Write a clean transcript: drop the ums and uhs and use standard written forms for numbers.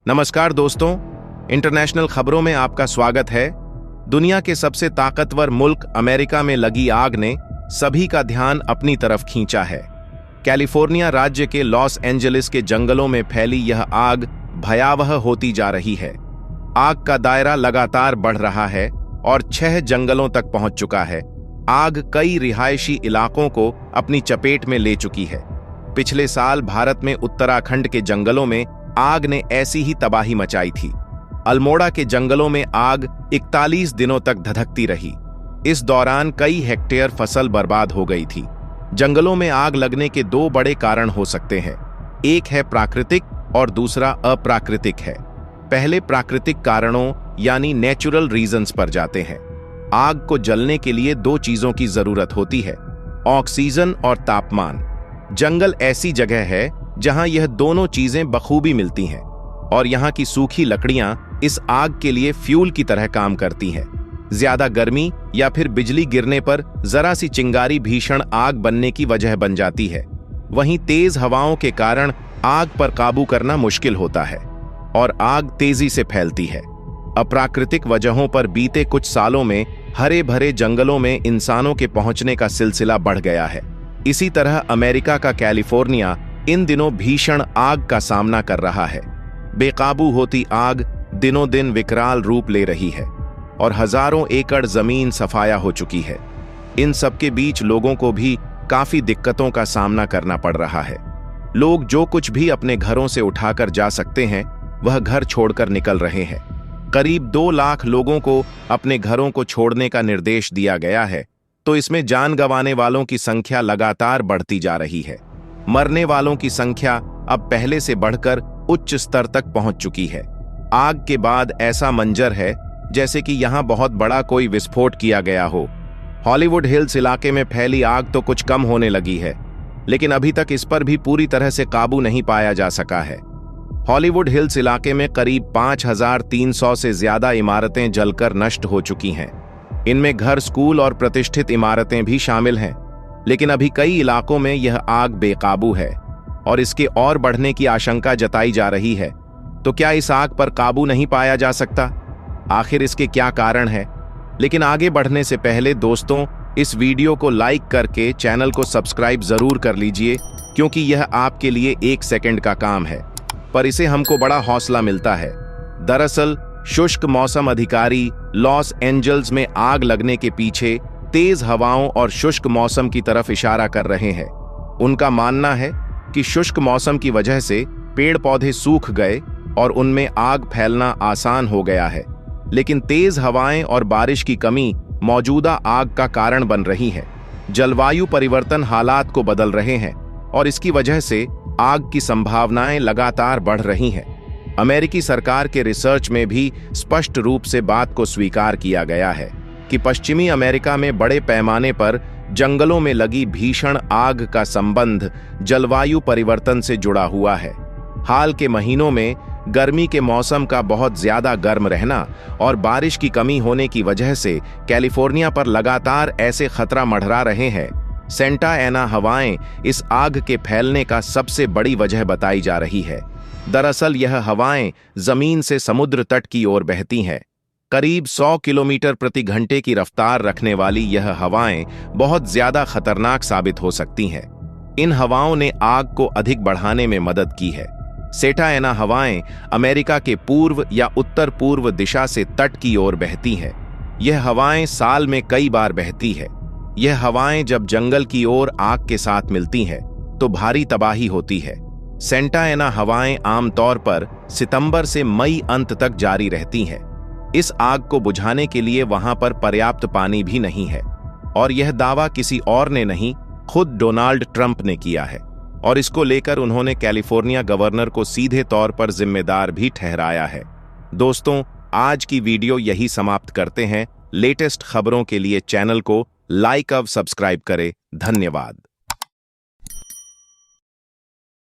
नमस्कार दोस्तों, इंटरनेशनल खबरों में आपका स्वागत है। दुनिया के सबसे ताकतवर मुल्क अमेरिका में लगी आग ने सभी का ध्यान अपनी तरफ खींचा है। कैलिफोर्निया राज्य के लॉस एंजलिस के जंगलों में फैली यह आग भयावह होती जा रही है। आग का दायरा लगातार बढ़ रहा है और 6 जंगलों तक पहुंच चुका है। आग कई रिहायशी इलाकों को अपनी चपेट में ले चुकी है। पिछले साल भारत में उत्तराखंड के जंगलों में आग ने ऐसी ही तबाही मचाई थी। अल्मोड़ा के जंगलों में आग 41 दिनों तक धधकती रही। इस दौरान कई हेक्टेयर फसल बर्बाद हो गई थी। जंगलों में आग लगने के 2 बड़े कारण हो सकते हैं। एक है प्राकृतिक और दूसरा अप्राकृतिक है। पहले प्राकृतिक कारणों यानी नेचुरल रीजंस पर जाते हैं। आग को जलने के लिए 2 चीजों की जरूरत होती है, ऑक्सीजन और तापमान। जंगल ऐसी जगह है जहां यह दोनों चीजें बखूबी मिलती हैं और यहां की सूखी लकड़ियां इस आग के लिए फ्यूल की तरह काम करती हैं। ज्यादा गर्मी या फिर बिजली गिरने पर जरा सी चिंगारी भीषण आग बनने की वजह बन जाती है। वहीं तेज हवाओं के कारण आग पर काबू करना मुश्किल होता है और आग तेजी से फैलती है। अप्राकृतिक वजहों पर बीते कुछ सालों में हरे भरे जंगलों में इंसानों के पहुंचने का सिलसिला बढ़ गया है। इसी तरह अमेरिका का कैलिफोर्निया इन दिनों भीषण आग का सामना कर रहा है। बेकाबू होती आग दिनों दिन विकराल रूप ले रही है और हजारों एकड़ जमीन सफाया हो चुकी है। इन सब के बीच लोगों को भी काफी दिक्कतों का सामना करना पड़ रहा है। लोग जो कुछ भी अपने घरों से उठाकर जा सकते हैं वह घर छोड़कर निकल रहे हैं। करीब 2 लाख लोगों को अपने घरों को छोड़ने का निर्देश दिया गया है, तो इसमें जान गंवाने वालों की संख्या लगातार बढ़ती जा रही है। मरने वालों की संख्या अब पहले से बढ़कर उच्च स्तर तक पहुंच चुकी है। आग के बाद ऐसा मंजर है जैसे कि यहां बहुत बड़ा कोई विस्फोट किया गया हो। हॉलीवुड हिल्स इलाके में फैली आग तो कुछ कम होने लगी है, लेकिन अभी तक इस पर भी पूरी तरह से काबू नहीं पाया जा सका है। हॉलीवुड हिल्स इलाके में करीब 5300 से ज्यादा इमारतें जलकर नष्ट हो चुकी हैं। इनमें घर, स्कूल और प्रतिष्ठित इमारतें भी शामिल हैं। लेकिन अभी कई इलाकों में यह आग बेकाबू है और इसके और बढ़ने की आशंका जताई जा रही है। तो क्या इस आग पर काबू नहीं पाया जा सकता? आखिर इसके क्या कारण है? लेकिन आगे बढ़ने से पहले दोस्तों, इस वीडियो को लाइक करके चैनल को सब्सक्राइब जरूर कर लीजिए, क्योंकि यह आपके लिए 1 सेकंड का काम है, पर इसे हमको बड़ा हौसला मिलता है। दरअसल शुष्क मौसम अधिकारी लॉस एंजल्स में आग लगने के पीछे तेज हवाओं और शुष्क मौसम की तरफ इशारा कर रहे हैं। उनका मानना है कि शुष्क मौसम की वजह से पेड़ पौधे सूख गए और उनमें आग फैलना आसान हो गया है। लेकिन तेज हवाएं और बारिश की कमी मौजूदा आग का कारण बन रही है। जलवायु परिवर्तन हालात को बदल रहे हैं और इसकी वजह से आग की संभावनाएं लगातार बढ़ रही हैं। अमेरिकी सरकार के रिसर्च में भी स्पष्ट रूप से बात को स्वीकार किया गया है कि पश्चिमी अमेरिका में बड़े पैमाने पर जंगलों में लगी भीषण आग का संबंध जलवायु परिवर्तन से जुड़ा हुआ है। हाल के महीनों में गर्मी के मौसम का बहुत ज्यादा गर्म रहना और बारिश की कमी होने की वजह से कैलिफोर्निया पर लगातार ऐसे खतरा मंडरा रहे हैं। सेंटा एना हवाएं इस आग के फैलने का सबसे बड़ी वजह बताई जा रही है। दरअसल यह हवाएं जमीन से समुद्र तट की ओर बहती हैं। करीब 100 किलोमीटर प्रति घंटे की रफ्तार रखने वाली यह हवाएं बहुत ज्यादा खतरनाक साबित हो सकती हैं। इन हवाओं ने आग को अधिक बढ़ाने में मदद की है। सेटा एना हवाएं अमेरिका के पूर्व या उत्तर पूर्व दिशा से तट की ओर बहती हैं। यह हवाएं साल में कई बार बहती है। यह हवाएं जब जंगल की ओर आग के साथ मिलती हैं तो भारी तबाही होती है। सेंटा एना हवाएं आमतौर पर सितंबर से मई अंत तक जारी रहती हैं। इस आग को बुझाने के लिए वहां पर पर्याप्त पानी भी नहीं है और यह दावा किसी और ने नहीं, खुद डोनाल्ड ट्रंप ने किया है और इसको लेकर उन्होंने कैलिफोर्निया गवर्नर को सीधे तौर पर जिम्मेदार भी ठहराया है। दोस्तों, आज की वीडियो यही समाप्त करते हैं। लेटेस्ट खबरों के लिए चैनल को लाइक और सब्सक्राइब करें। धन्यवाद।